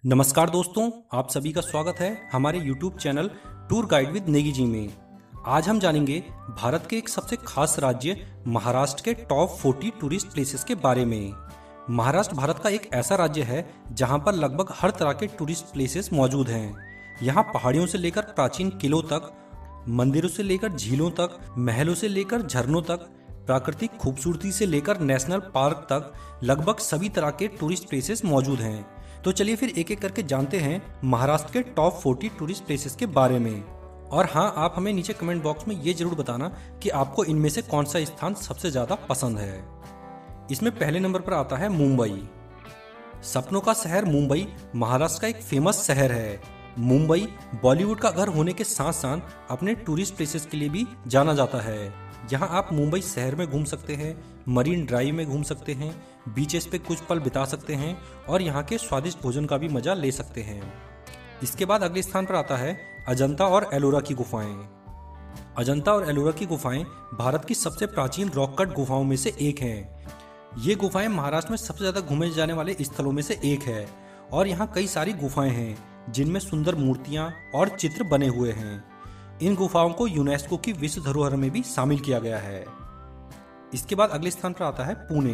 नमस्कार दोस्तों, आप सभी का स्वागत है हमारे YouTube channel tour guide with Negi ji में। आज हम जानेंगे भारत के एक सबसे खास राज्य महाराष्ट्र के टॉप 40 टूरिस्ट प्लेसेस के बारे में। महाराष्ट्र भारत का एक ऐसा राज्य है जहां पर लगभग हर तरह के टूरिस्ट प्लेसेस मौजूद हैं। यहाँ पहाड़ियों से लेकर प्राचीन किलों तक, मंदिरों से लेकर झीलों तक, महलों से लेकर झरनों तक, प्राकृतिक खूबसूरती से लेकर नेशनल पार्क तक लगभग सभी तरह के टूरिस्ट प्लेसेस मौजूद हैं। तो चलिए फिर एक एक करके जानते हैं महाराष्ट्र के टॉप 40 टूरिस्ट प्लेसेस के बारे में। और हाँ, आप हमें नीचे कमेंट बॉक्स में ये जरूर बताना कि आपको इनमें से कौन सा स्थान सबसे ज्यादा पसंद है। इसमें पहले नंबर पर आता है मुंबई। सपनों का शहर मुंबई महाराष्ट्र का एक फेमस शहर है। मुंबई बॉलीवुड का घर होने के साथ साथ अपने टूरिस्ट प्लेसेस के लिए भी जाना जाता है। यहाँ आप मुंबई शहर में घूम सकते हैं, मरीन ड्राइव में घूम सकते हैं, बीचेस पे कुछ पल बिता सकते हैं और यहाँ के स्वादिष्ट भोजन का भी मजा ले सकते हैं। इसके बाद अगले स्थान पर आता है अजंता और एलोरा की गुफाएं। अजंता और एलोरा की गुफाएं भारत की सबसे प्राचीन रॉक कट गुफाओं में से एक हैं। ये गुफाएं महाराष्ट्र में सबसे ज्यादा घूमे जाने वाले स्थलों में से एक है और यहाँ कई सारी गुफाएं हैं जिनमें सुंदर मूर्तियां और चित्र बने हुए हैं। इन गुफाओं को यूनेस्को की विश्व धरोहर में भी शामिल किया गया है। इसके बाद अगले स्थान पर आता है पुणे।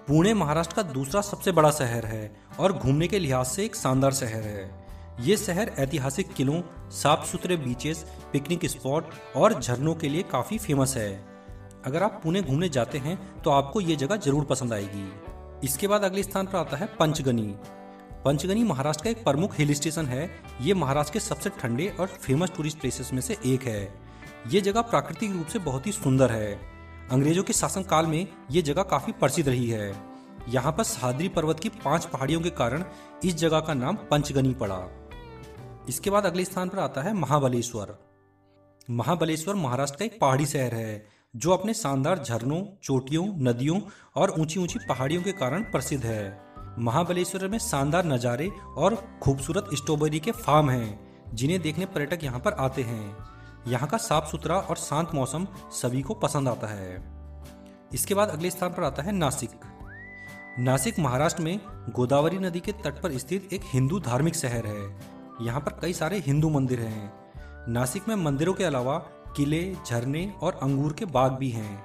पुणे महाराष्ट्र का दूसरा सबसे बड़ा शहर है और घूमने के लिहाज से एक शानदार शहर है। ये शहर ऐतिहासिक किलों, साफ सुथरे बीचेस, पिकनिक स्पॉट और झरनों के लिए काफी फेमस है। अगर आप पुणे घूमने जाते हैं तो आपको ये जगह जरूर पसंद आएगी। इसके बाद अगले स्थान पर आता है पंचगनी। पंचगनी महाराष्ट्र का एक प्रमुख हिल स्टेशन है। ये महाराष्ट्र के सबसे ठंडे और फेमस टूरिस्ट प्लेसेस में से एक है। ये जगह प्राकृतिक रूप से बहुत ही सुंदर है। अंग्रेजों के शासनकाल में ये जगह काफी प्रसिद्ध रही है। यहाँ पर सह्याद्री पर्वत की 5 पहाड़ियों के कारण इस जगह का नाम पंचगनी पड़ा। इसके बाद अगले स्थान पर आता है महाबलेश्वर। महाबलेश्वर महाराष्ट्र का एक पहाड़ी शहर है जो अपने शानदार झरनों, चोटियों, नदियों और ऊंची ऊंची पहाड़ियों के कारण प्रसिद्ध है। महाबलेश्वर में शानदार नज़ारे और खूबसूरत स्ट्रॉबेरी के फार्म हैं जिन्हें देखने पर्यटक यहाँ पर आते हैं। यहाँ का साफ सुथरा और शांत मौसम सभी को पसंद आता है। इसके बाद अगले स्थान पर आता है नासिक। नासिक महाराष्ट्र में गोदावरी नदी के तट पर स्थित एक हिंदू धार्मिक शहर है। यहाँ पर कई सारे हिंदू मंदिर हैं। नासिक में मंदिरों के अलावा किले, झरने और अंगूर के बाग भी हैं।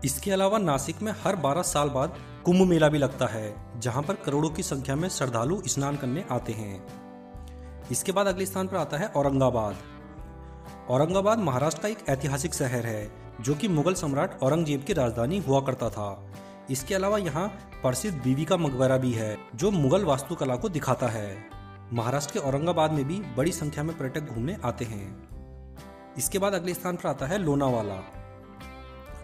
इसके अलावा नासिक में हर 12 साल बाद कुंभ मेला भी लगता है जहां पर करोड़ों की संख्या में श्रद्धालु स्नान करने आते हैं। इसके बाद अगले स्थान पर आता है औरंगाबाद। औरंगाबाद महाराष्ट्र का एक ऐतिहासिक शहर है जो कि मुगल सम्राट औरंगजेब की राजधानी हुआ करता था। इसके अलावा यहाँ प्रसिद्ध बीबी का मकबरा भी है जो मुगल वास्तुकला को दिखाता है। महाराष्ट्र के औरंगाबाद में भी बड़ी संख्या में पर्यटक घूमने आते हैं। इसके बाद अगले स्थान पर आता है लोनावाला।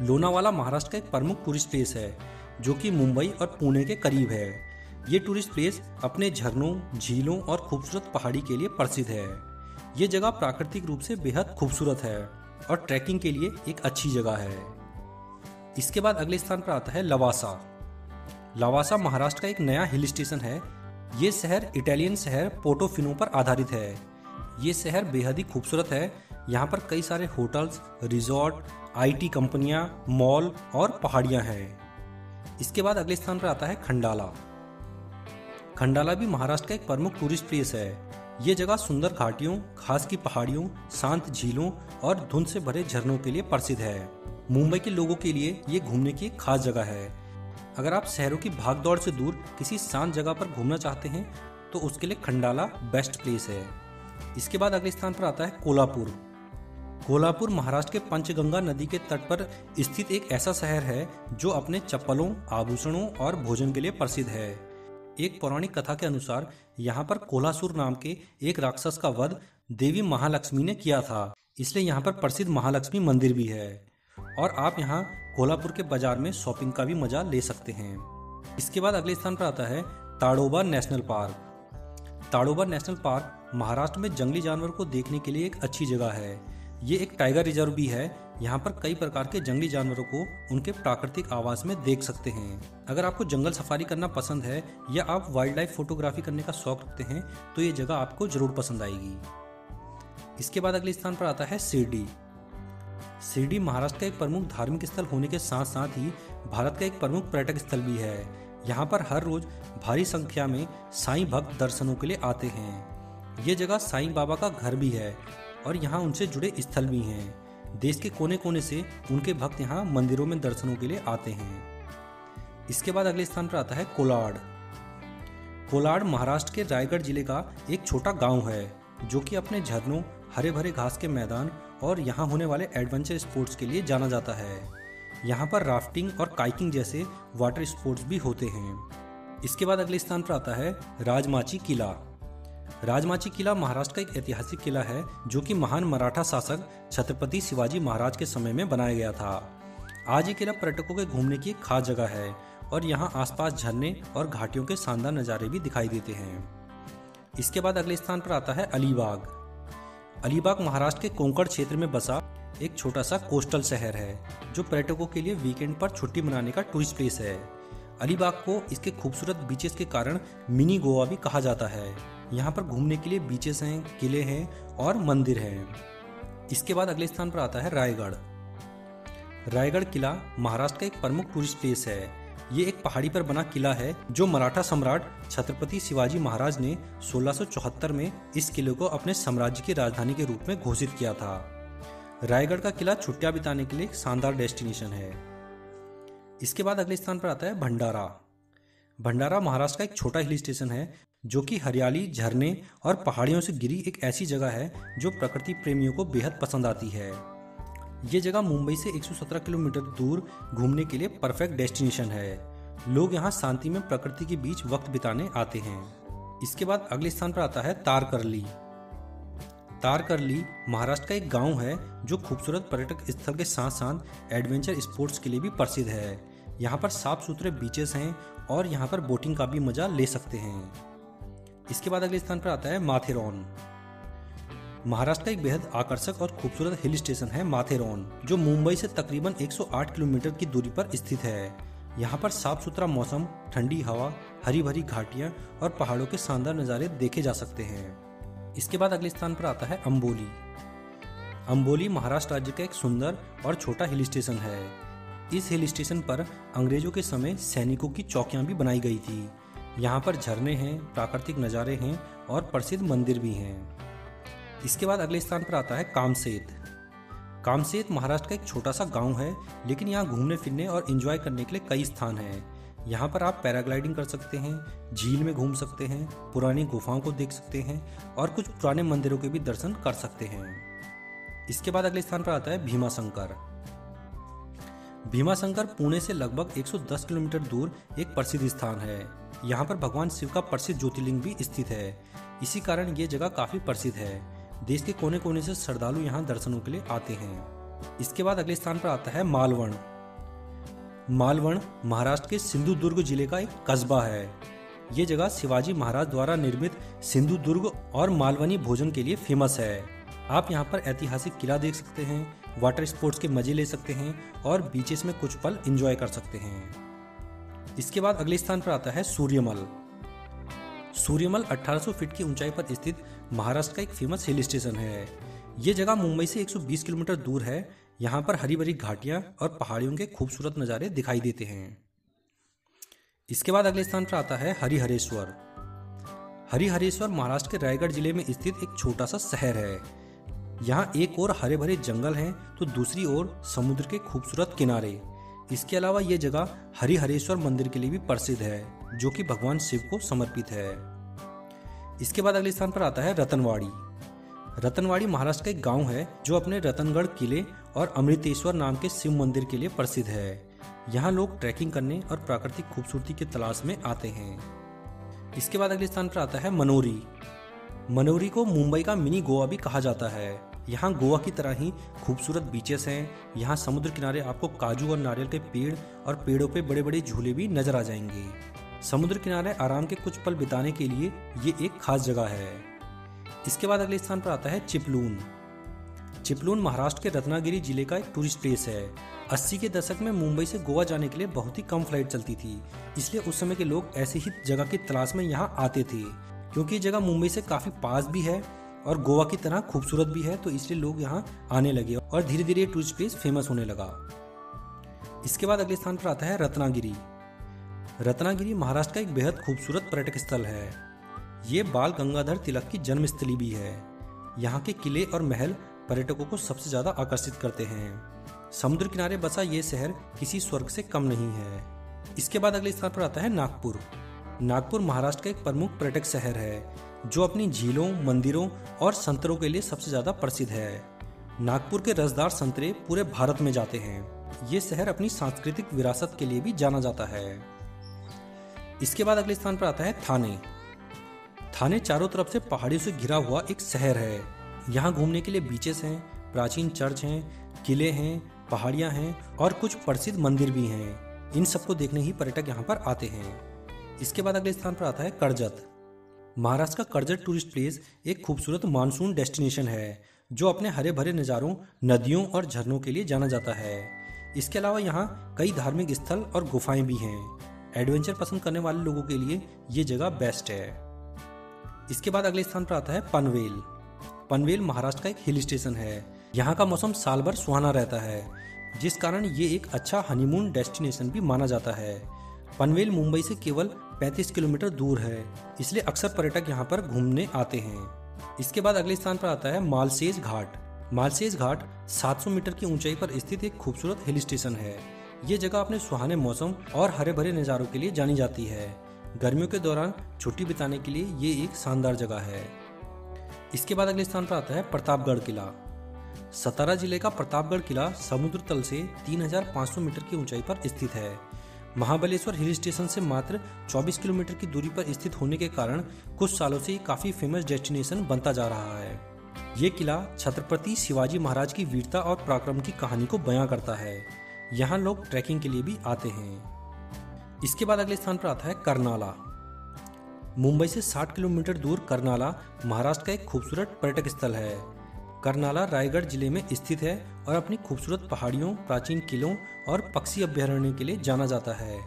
लोनावाला महाराष्ट्र का एक प्रमुख टूरिस्ट प्लेस है जो कि मुंबई और पुणे के करीब है। ये टूरिस्ट प्लेस अपने झरनों, झीलों और खूबसूरत पहाड़ी के लिए प्रसिद्ध है। ये जगह प्राकृतिक रूप से बेहद खूबसूरत है और ट्रैकिंग के लिए एक अच्छी जगह है। इसके बाद अगले स्थान पर आता है लवासा। लवासा महाराष्ट्र का एक नया हिल स्टेशन है। ये शहर इटालियन शहर पोर्टोफिनो पर आधारित है। ये शहर बेहद ही खूबसूरत है। यहाँ पर कई सारे होटल्स, रिजॉर्ट, IT कंपनियां, मॉल और पहाड़ियां हैं। इसके बाद अगले स्थान पर आता है खंडाला। खंडाला भी महाराष्ट्र का एक प्रमुख टूरिस्ट प्लेस है। ये जगह सुंदर घाटियों, घास की पहाड़ियों, शांत झीलों और धुंध से भरे झरनों के लिए प्रसिद्ध है। मुंबई के लोगों के लिए ये घूमने की एक खास जगह है। अगर आप शहरों की भागदौड़ से दूर किसी शांत जगह पर घूमना चाहते हैं तो उसके लिए खंडाला बेस्ट प्लेस है। इसके बाद अगले स्थान पर आता है कोल्हापुर। कोल्हापुर महाराष्ट्र के पंचगंगा नदी के तट पर स्थित एक ऐसा शहर है जो अपने चप्पलों, आभूषणों और भोजन के लिए प्रसिद्ध है। एक पौराणिक कथा के अनुसार यहाँ पर कोल्हासुर नाम के एक राक्षस का वध देवी महालक्ष्मी ने किया था, इसलिए यहाँ पर प्रसिद्ध महालक्ष्मी मंदिर भी है और आप यहाँ कोल्हापुर के बाजार में शॉपिंग का भी मजा ले सकते हैं। इसके बाद अगले स्थान पर आता है Tadoba national park. Tadoba national park Maharashtra में जंगली जानवर को देखने के लिए एक अच्छी जगह है। ये एक टाइगर रिजर्व भी है। यहाँ पर कई प्रकार के जंगली जानवरों को उनके प्राकृतिक आवास में देख सकते हैं। अगर आपको जंगल सफारी करना पसंद है या आप वाइल्ड लाइफ फोटोग्राफी करने का शौक रखते हैं तो ये जगह आपको जरूर पसंद आएगी। इसके बाद अगले स्थान पर आता है शिरडी। शिरडी महाराष्ट्र का एक प्रमुख धार्मिक स्थल होने के साथ साथ ही भारत का एक प्रमुख पर्यटक स्थल भी है। यहाँ पर हर रोज भारी संख्या में साईं भक्त दर्शनों के लिए आते हैं। ये जगह साईं बाबा का घर भी है और यहाँ उनसे जुड़े स्थल भी हैं। देश के कोने कोने से उनके भक्त यहाँ मंदिरों में दर्शनों के लिए आते हैं। इसके बाद अगले स्थान पर आता है कोलाड। कोलाड महाराष्ट्र के रायगढ़ जिले का एक छोटा गांव है जो कि अपने झरनों, हरे भरे घास के मैदान और यहाँ होने वाले एडवेंचर स्पोर्ट्स के लिए जाना जाता है। यहाँ पर राफ्टिंग और काइकिंग जैसे वाटर स्पोर्ट्स भी होते हैं। इसके बाद अगले स्थान पर आता है राजमाची किला। राजमाची किला महाराष्ट्र का एक ऐतिहासिक किला है जो कि महान मराठा शासक छत्रपति शिवाजी महाराज के समय में बनाया गया था। आज ये किला पर्यटकों के घूमने की एक खास जगह है और यहाँ आसपास झरने और घाटियों के शानदार नज़ारे भी दिखाई देते हैं। इसके बाद अगले स्थान पर आता है अलीबाग। अलीबाग महाराष्ट्र के कोंकण क्षेत्र में बसा एक छोटा सा कोस्टल शहर है जो पर्यटकों के लिए वीकेंड पर छुट्टी मनाने का टूरिस्ट प्लेस है। अलीबाग को इसके खूबसूरत बीचेस के कारण मिनी गोवा भी कहा जाता है। यहाँ पर घूमने के लिए बीचेस हैं, किले हैं और मंदिर हैं। इसके बाद अगले स्थान पर आता है रायगढ़। रायगढ़ किला महाराष्ट्र का एक प्रमुख टूरिस्ट प्लेस है। ये एक पहाड़ी पर बना किला है जो मराठा सम्राट छत्रपति शिवाजी महाराज ने 1674 में इस किले को अपने साम्राज्य की राजधानी के रूप में घोषित किया था। रायगढ़ का किला छुट्टियां बिताने के लिए एक शानदार डेस्टिनेशन है। इसके बाद अगले स्थान पर आता है भंडारा। भंडारा महाराष्ट्र का एक छोटा हिल स्टेशन है जो कि हरियाली, झरने और पहाड़ियों से घिरी एक ऐसी जगह है जो प्रकृति प्रेमियों को बेहद पसंद आती है। ये जगह मुंबई से 117 किलोमीटर दूर घूमने के लिए परफेक्ट डेस्टिनेशन है। लोग यहाँ शांति में प्रकृति के बीच वक्त बिताने आते हैं। इसके बाद अगले स्थान पर आता है तारकर्ली। तारकर्ली महाराष्ट्र का एक गांव है जो खूबसूरत पर्यटक स्थल के साथ साथ एडवेंचर स्पोर्ट्स के लिए भी प्रसिद्ध है। यहाँ पर साफ सुथरे बीचेस हैं और यहाँ पर बोटिंग का भी मजा ले सकते हैं। इसके बाद अगले स्थान पर आता है माथेरॉन। महाराष्ट्र का एक बेहद आकर्षक और खूबसूरत हिल स्टेशन है माथेरॉन जो मुंबई से तकरीबन 108 किलोमीटर की दूरी पर स्थित है। यहाँ पर साफ सुथरा मौसम, ठंडी हवा, हरी भरी घाटियाँ और पहाड़ों के शानदार नज़ारे देखे जा सकते हैं। इसके बाद अगले स्थान पर आता है अंबोली। अंबोली महाराष्ट्र राज्य का एक सुंदर और छोटा हिल स्टेशन है। इस हिल स्टेशन पर अंग्रेजों के समय सैनिकों की चौकियां भी बनाई गई थी। यहाँ पर झरने हैं, प्राकृतिक नज़ारे हैं और प्रसिद्ध मंदिर भी हैं। इसके बाद अगले स्थान पर आता है कामसेत। कामसेत महाराष्ट्र का एक छोटा सा गांव है लेकिन यहाँ घूमने फिरने और एंजॉय करने के लिए कई स्थान हैं। यहाँ पर आप पैराग्लाइडिंग कर सकते हैं, झील में घूम सकते हैं, पुरानी गुफाओं को देख सकते हैं और कुछ पुराने मंदिरों के भी दर्शन कर सकते हैं। इसके बाद अगले स्थान पर आता है भीमाशंकर। भीमाशंकर पुणे से लगभग 110 किलोमीटर दूर एक प्रसिद्ध स्थान है। यहाँ पर भगवान शिव का प्रसिद्ध ज्योतिर्लिंग भी स्थित है। इसी कारण ये जगह काफ़ी प्रसिद्ध है। देश के कोने कोने से श्रद्धालु यहाँ दर्शनों के लिए आते हैं। इसके बाद अगले स्थान पर आता है मालवण। मालवण महाराष्ट्र के सिंधुदुर्ग जिले का एक कस्बा है। ये जगह शिवाजी महाराज द्वारा निर्मित सिंधुदुर्ग और मालवनी भोजन के लिए फेमस है। आप यहाँ पर ऐतिहासिक किला देख सकते हैं, वाटर स्पोर्ट्स के मजे ले सकते हैं और बीचेस में कुछ पल एंजॉय कर सकते हैं। इसके बाद अगले स्थान पर आता है सूर्यमल। सूर्यमल 1800 फीट की ऊंचाई पर स्थित महाराष्ट्र का एक फेमस हिल स्टेशन है। ये जगह मुंबई से 120 किलोमीटर दूर है। यहाँ पर हरी भरी घाटियाँ और पहाड़ियों के खूबसूरत नज़ारे दिखाई देते हैं। इसके बाद अगले स्थान पर आता है हरिहरेश्वर। हरिहरेश्वर महाराष्ट्र के रायगढ़ जिले में स्थित एक छोटा सा शहर है। यहाँ एक ओर हरे भरे जंगल हैं तो दूसरी ओर समुद्र के खूबसूरत किनारे। इसके अलावा ये जगह हरिहरेश्वर मंदिर के लिए भी प्रसिद्ध है जो कि भगवान शिव को समर्पित है। इसके बाद अगले स्थान पर आता है रतनवाड़ी। रतनवाड़ी महाराष्ट्र का एक गांव है जो अपने रतनगढ़ किले और अमृतेश्वर नाम के शिव मंदिर के लिए प्रसिद्ध है। यहाँ लोग ट्रैकिंग करने और प्राकृतिक खूबसूरती की तलाश में आते हैं। इसके बाद अगले स्थान पर आता है मनोरी। मनोरी को मुंबई का मिनी गोवा भी कहा जाता है। यहाँ गोवा की तरह ही खूबसूरत बीचेस हैं। यहाँ समुद्र किनारे आपको काजू और नारियल के पेड़ और पेड़ों पे बड़े बड़े झूले भी नजर आ जाएंगे। समुद्र किनारे आराम के कुछ पल बिताने के लिए ये एक खास जगह है। इसके बाद अगले स्थान पर आता है चिपलून। चिपलून महाराष्ट्र के रत्नागिरी जिले का एक टूरिस्ट प्लेस है। 80 के दशक में मुंबई से गोवा जाने के लिए बहुत ही कम फ्लाइट चलती थी, इसलिए उस समय के लोग ऐसी ही जगह की तलाश में यहाँ आते थे। क्योंकि ये जगह मुंबई से काफ़ी पास भी है और गोवा की तरह खूबसूरत भी है, तो इसलिए लोग यहाँ आने लगे और धीरे धीरे टूरिस्ट प्लेस फेमस होने लगा। इसके बाद अगले स्थान पर आता है रत्नागिरी। रत्नागिरी महाराष्ट्र का एक बेहद खूबसूरत पर्यटक स्थल है। ये बाल गंगाधर तिलक की जन्मस्थली भी है। यहाँ के किले और महल पर्यटकों को सबसे ज़्यादा आकर्षित करते हैं। समुद्र किनारे बसा ये शहर किसी स्वर्ग से कम नहीं है। इसके बाद अगले स्थान पर आता है नागपुर। नागपुर महाराष्ट्र का एक प्रमुख पर्यटक शहर है जो अपनी झीलों, मंदिरों और संतरों के लिए सबसे ज़्यादा प्रसिद्ध है। नागपुर के रसदार संतरे पूरे भारत में जाते हैं। ये शहर अपनी सांस्कृतिक विरासत के लिए भी जाना जाता है। इसके बाद अगले स्थान पर आता है थाने। थाने चारों तरफ से पहाड़ियों से घिरा हुआ एक शहर है। यहाँ घूमने के लिए बीचेस हैं, प्राचीन चर्च हैं, किले हैं, पहाड़ियाँ हैं और कुछ प्रसिद्ध मंदिर भी हैं। इन सबको देखने ही पर्यटक यहाँ पर आते हैं। इसके बाद अगले स्थान पर आता है कर्जत। महाराष्ट्र का कर्जत टूरिस्ट प्लेस एक खूबसूरत मानसून डेस्टिनेशन है जो अपने हरे भरे नज़ारों, नदियों और झरनों के लिए जाना जाता है। इसके अलावा यहाँ कई धार्मिक स्थल और गुफाएं भी हैं। एडवेंचर पसंद करने वाले लोगों के लिए ये जगह बेस्ट है। इसके बाद अगले स्थान पर आता है पनवेल। पनवेल महाराष्ट्र का एक हिल स्टेशन है। यहाँ का मौसम साल भर सुहाना रहता है, जिस कारण ये एक अच्छा हनीमून डेस्टिनेशन भी माना जाता है। पनवेल मुंबई से केवल 35 किलोमीटर दूर है, इसलिए अक्सर पर्यटक यहाँ पर घूमने आते हैं। इसके बाद अगले स्थान पर आता है मालसेज घाट। मालसेज घाट 700 मीटर की ऊंचाई पर स्थित एक खूबसूरत हिल स्टेशन है। ये जगह अपने सुहाने मौसम और हरे भरे नज़ारों के लिए जानी जाती है। गर्मियों के दौरान छुट्टी बिताने के लिए ये एक शानदार जगह है। इसके बाद अगले स्थान पर आता है प्रतापगढ़ किला। सतारा जिले का प्रतापगढ़ किला समुद्र तल से 3500 मीटर की ऊंचाई पर स्थित है। महाबलेश्वर हिल स्टेशन से मात्र 24 किलोमीटर की दूरी पर स्थित होने के कारण कुछ सालों से काफी फेमस डेस्टिनेशन बनता जा रहा है। ये किला छत्रपति शिवाजी महाराज की वीरता और पराक्रम की कहानी को बयां करता है। यहाँ लोग ट्रैकिंग के लिए भी आते हैं। इसके बाद अगले स्थान पर आता है करनाला। मुंबई से 60 किलोमीटर दूर करनाला महाराष्ट्र का एक खूबसूरत पर्यटक स्थल है। करनाला रायगढ़ जिले में स्थित है और अपनी खूबसूरत पहाड़ियों, प्राचीन किलों और पक्षी अभ्यारण्य के लिए जाना जाता है।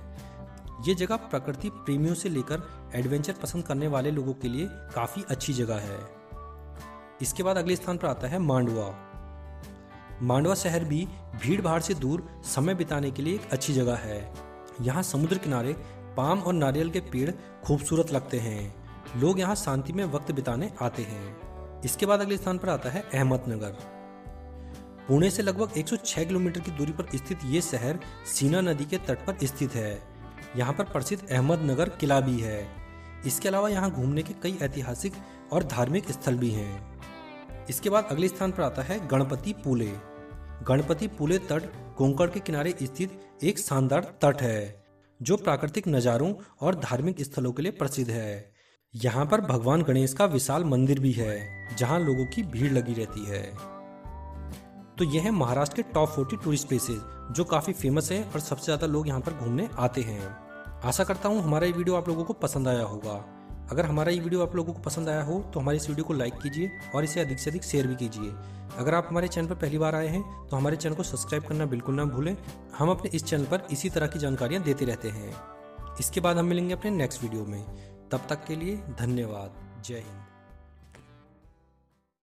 ये जगह प्रकृति प्रेमियों से लेकर एडवेंचर पसंद करने वाले लोगों के लिए काफ़ी अच्छी जगह है। इसके बाद अगले स्थान पर आता है मांडवा। मांडवा शहर भी भीड़ भाड़ से दूर समय बिताने के लिए एक अच्छी जगह है। यहाँ समुद्र किनारे पाम और नारियल के पेड़ खूबसूरत लगते हैं। लोग यहाँ शांति में वक्त बिताने आते हैं। इसके बाद अगले स्थान पर आता है अहमदनगर। पुणे से लगभग 106 किलोमीटर की दूरी पर स्थित ये शहर सीना नदी के तट पर स्थित है। यहाँ पर प्रसिद्ध अहमदनगर किला भी है। इसके अलावा यहाँ घूमने के कई ऐतिहासिक और धार्मिक स्थल भी हैं। इसके बाद अगले स्थान पर आता है गणपति पुले। गणपति पुले तट कोंकण के किनारे स्थित एक शानदार तट है जो प्राकृतिक नज़ारों और धार्मिक स्थलों के लिए प्रसिद्ध है। यहाँ पर भगवान गणेश का विशाल मंदिर भी है जहाँ लोगों की भीड़ लगी रहती है। तो यह है महाराष्ट्र के टॉप 40 टूरिस्ट प्लेसेस जो काफ़ी फेमस है और सबसे ज़्यादा लोग यहाँ पर घूमने आते हैं। आशा करता हूँ हमारा ये वीडियो आप लोगों को पसंद आया होगा। अगर हमारा ये वीडियो आप लोगों को पसंद आया हो तो हमारे इस वीडियो को लाइक कीजिए और इसे अधिक से अधिक शेयर भी कीजिए। अगर आप हमारे चैनल पर पहली बार आए हैं तो हमारे चैनल को सब्सक्राइब करना बिल्कुल ना भूलें। हम अपने इस चैनल पर इसी तरह की जानकारियाँ देते रहते हैं। इसके बाद हम मिलेंगे अपने नेक्स्ट वीडियो में। तब तक के लिए धन्यवाद। जय हिंद।